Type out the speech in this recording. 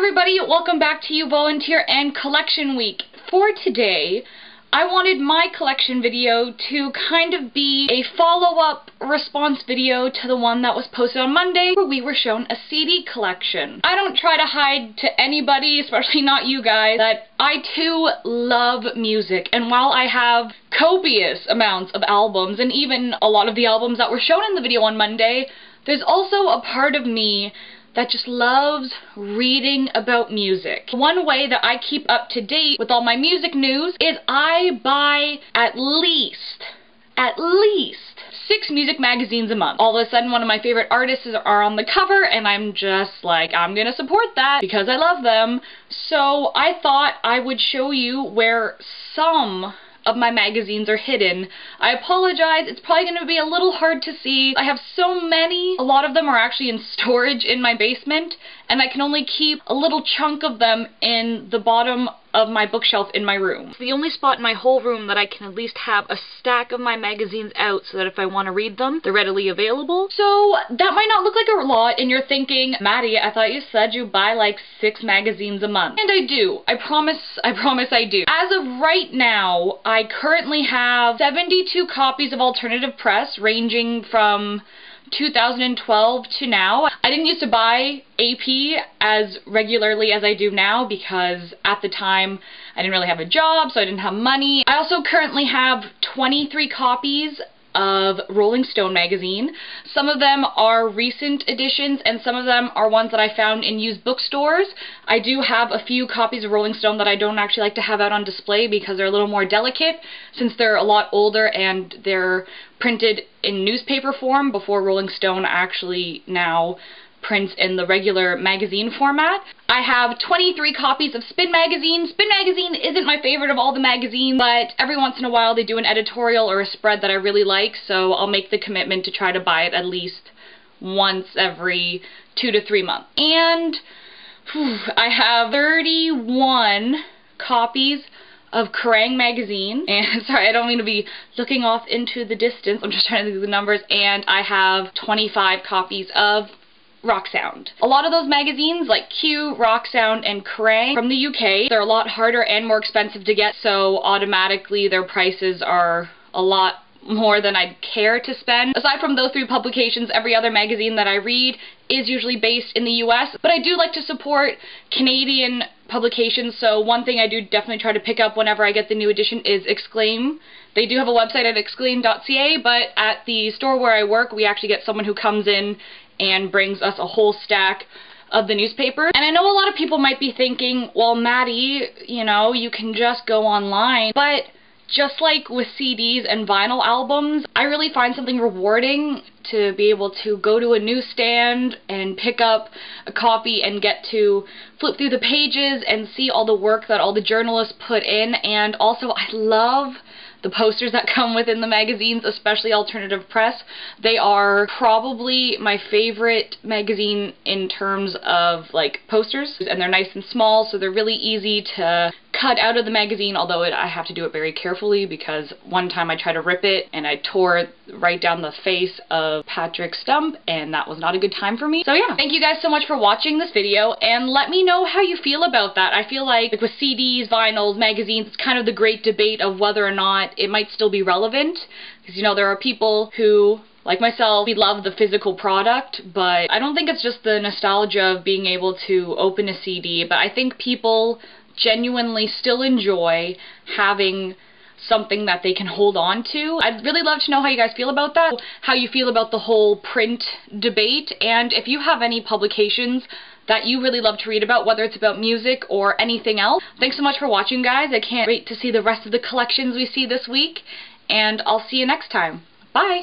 everybody, welcome back to YouVoluntear and Collection Week. For today, I wanted my collection video to kind of be a follow-up response video to the one that was posted on Monday where we were shown a CD collection. I don't try to hide to anybody, especially not you guys, that I too love music, and while I have copious amounts of albums and even a lot of the albums that were shown in the video on Monday, there's also a part of me that just loves reading about music. One way that I keep up to date with all my music news is I buy at least 6 music magazines a month. All of a sudden one of my favorite artists are on the cover and I'm just like, I'm gonna support that because I love them. So I thought I would show you where some of my magazines are hidden. I apologize, it's probably going to be a little hard to see. I have so many. A lot of them are actually in storage in my basement, and I can only keep a little chunk of them in the bottom of my bookshelf in my room. It's the only spot in my whole room that I can at least have a stack of my magazines out so that if I want to read them, they're readily available. So that might not look like a lot, and you're thinking, Maddie, I thought you said you buy like 6 magazines a month. And I do. I promise I do. As of right now, I currently have 72 copies of alternative press ranging from 2012 to now. I didn't used to buy AP as regularly as I do now because at the time I didn't really have a job, so I didn't have money. I also currently have 23 copies of Rolling Stone magazine. Some of them are recent editions and some of them are ones that I found in used bookstores. I do have a few copies of Rolling Stone that I don't actually like to have out on display because they're a little more delicate since they're a lot older and they're printed in newspaper form before Rolling Stone actually now prints in the regular magazine format. I have 23 copies of Spin Magazine. Spin Magazine isn't my favorite of all the magazines, but every once in a while they do an editorial or a spread that I really like, so I'll make the commitment to try to buy it at least once every 2 to 3 months. And I have 31 copies of Kerrang! Magazine, and sorry, I don't mean to be looking off into the distance, I'm just trying to do the numbers, and I have 25 copies of Rock Sound. A lot of those magazines, like Q, Rock Sound, and Kerrang! From the UK, they're a lot harder and more expensive to get, so automatically their prices are a lot more than I'd care to spend. Aside from those 3 publications, every other magazine that I read is usually based in the US, but I do like to support Canadian publications, so one thing I do definitely try to pick up whenever I get the new edition is Exclaim. They do have a website at exclaim.ca, but at the store where I work, we actually get someone who comes in and brings us a whole stack of the newspaper. And I know a lot of people might be thinking, well, Maddie, you know, you can just go online, but just like with CDs and vinyl albums, I really find something rewarding to be able to go to a newsstand and pick up a copy and get to flip through the pages and see all the work that all the journalists put in. And also, I love the posters that come within the magazines, especially alternative press. They are probably my favorite magazine in terms of like posters, and they're nice and small, so they're really easy to cut out of the magazine, although I have to do it very carefully because one time I tried to rip it and I tore right down the face of Patrick Stump, and that was not a good time for me. So yeah, thank you guys so much for watching this video, and let me know how you feel about that. I feel like with CDs, vinyls, magazines, it's kind of the great debate of whether or not it might still be relevant, because you know there are people who, like myself, we love the physical product, but I don't think it's just the nostalgia of being able to open a CD, but I think people genuinely still enjoy having something that they can hold on to. I'd really love to know how you guys feel about that, how you feel about the whole print debate, and if you have any publications that you really love to read about, whether it's about music or anything else. Thanks so much for watching, guys. I can't wait to see the rest of the collections we see this week, and I'll see you next time. Bye!